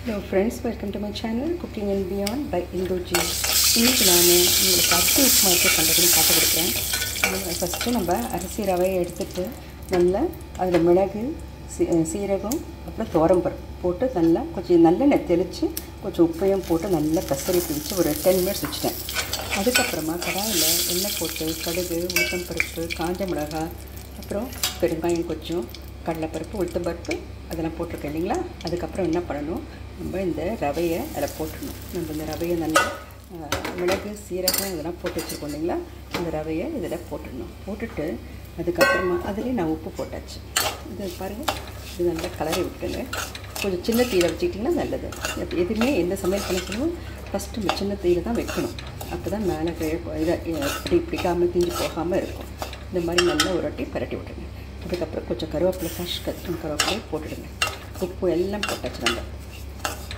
Hello friends, welcome to my channel Cooking and Beyond by Indoji. இன்னைக்கு நான் உங்களுக்கு அரிசி உப்புமா எப்படி பண்ணுறதுன்னு காட்ட கொடுக்குறேன். ஃபஸ்ட்டு நம்ம அரிசி ரவையை எடுத்துட்டு நல்லா அதில் மிளகு சீரகம் அப்புறம் துவரம்பருப்பு போட்டு நல்லா கொஞ்சம் நல்லெண்ணெய் தெளித்து கொஞ்சம் உப்பையும் போட்டு நல்லா கசரி பிடிச்சி ஒரு 10 minutes வச்சுட்டேன். அதுக்கப்புறமா கடாயில் எண்ணெய் போட்டு கடுகு உளுத்தம்பருப்பு காஞ்ச மிளகாய் அப்புறம் பெருங்காயம் கொஞ்சம் கடலைப்பருப்பு உளுத்தம்பருப்பு அதெல்லாம் போட்டிருக்கேன் இல்லைங்களா. அதுக்கப்புறம் என்ன பண்ணணும், நம்ம இந்த ரவையை அதில் போட்டுடணும். நம்ம இந்த ரவையை நல்லா மிளகு சீரகம் இதெல்லாம் போட்டு வச்சுருக்கோம் இல்லைங்களா. இந்த ரவையை இதில் போட்டுடணும். போட்டுட்டு அதுக்கப்புறமா அதுலேயே நான் உப்பு போட்டாச்சு. இது பாருங்கள், இது நல்லா கலரி விட்டுங்க. கொஞ்சம் சின்ன தீயில் வச்சுக்கிட்டிங்கன்னா நல்லது. எதுவுமே எந்த சமையல் பண்ண சொல்லுவோம் ஃபஸ்ட்டு நம்ம சின்ன தீயில் தான் வைக்கணும். அப்போ தான் மேலே இதை பிடிக்காமல் தீஞ்சு போகாமல் இருக்கும். இந்த மாதிரி நல்லா ஒரு வாட்டி பரட்டி விட்டுருங்க. அதுக்கப்புறம் கொஞ்சம் கருவேப்பிலை ஃப்ரெஷ் கருவேப்பிலையை போட்டுடுங்க. உப்பு எல்லாம் போட்டாச்சு நம்ம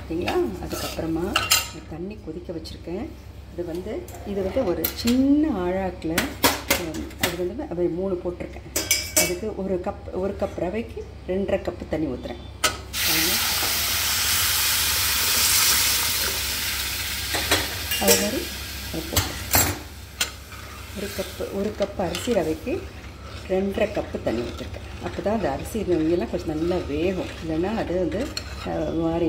சரிங்களா. அதுக்கப்புறமா தண்ணி கொதிக்க வச்சுருக்கேன். இது வந்து ஒரு சின்ன ஆழாக்கில் அது வந்து 3 போட்டிருக்கேன். அதுக்கு ஒரு கப் ரவைக்கு 2.5 கப்பு தண்ணி ஊற்றுறேன். அது மாதிரி ஒரு கப்பு அரிசி ரவைக்கு 2.5 கப்பு தண்ணி ஊற்றிருக்கேன். அப்போ தான் அந்த அரிசி நொய்யெல்லாம் கொஞ்சம் நல்லா வேகும். இல்லைன்னா அது வந்து மாதிரி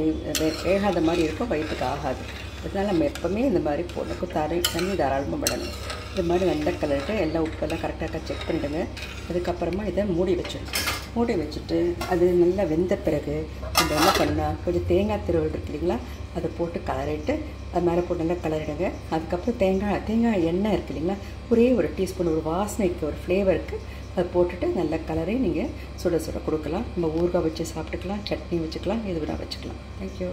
வேகாத மாதிரி இருக்கும், வயிற்றுக்கு ஆகாது. அதனால் நம்ம எப்போவுமே இந்த மாதிரி போடணும். தண்ணி தாராளமாக விடணும். இது மாதிரி நல்லா கலரிட்டு எல்லாம் உப்பெல்லாம் கரெக்டாக செக் பண்ணிவிடுங்க. அதுக்கப்புறமா இதை மூடி வச்சுட்டு அது நல்லா வெந்த பிறகு நம்ம என்ன பண்ணால் கொஞ்சம் தேங்காய் திருவல் இருக்கு இல்லைங்களா, அதை போட்டு கலரிட்டு அது மேலே போட்டு நல்லா கலரிடுங்க. அதுக்கப்புறம் தேங்காய் எண்ணெய் இருக்குது இல்லைங்களா, ஒரே ஒரு டீஸ்பூன் ஒரு வாசனைக்கு ஒரு ஃப்ளேவருக்கு அதை போட்டுட்டு நல்ல கலரை நீங்கள் சுட கொடுக்கலாம். நம்ம ஊறுகாய் வச்சு சாப்பிட்டுக்கலாம், சட்னி வச்சுக்கலாம், எது வேணால் வச்சுக்கலாம். தேங்க்யூ.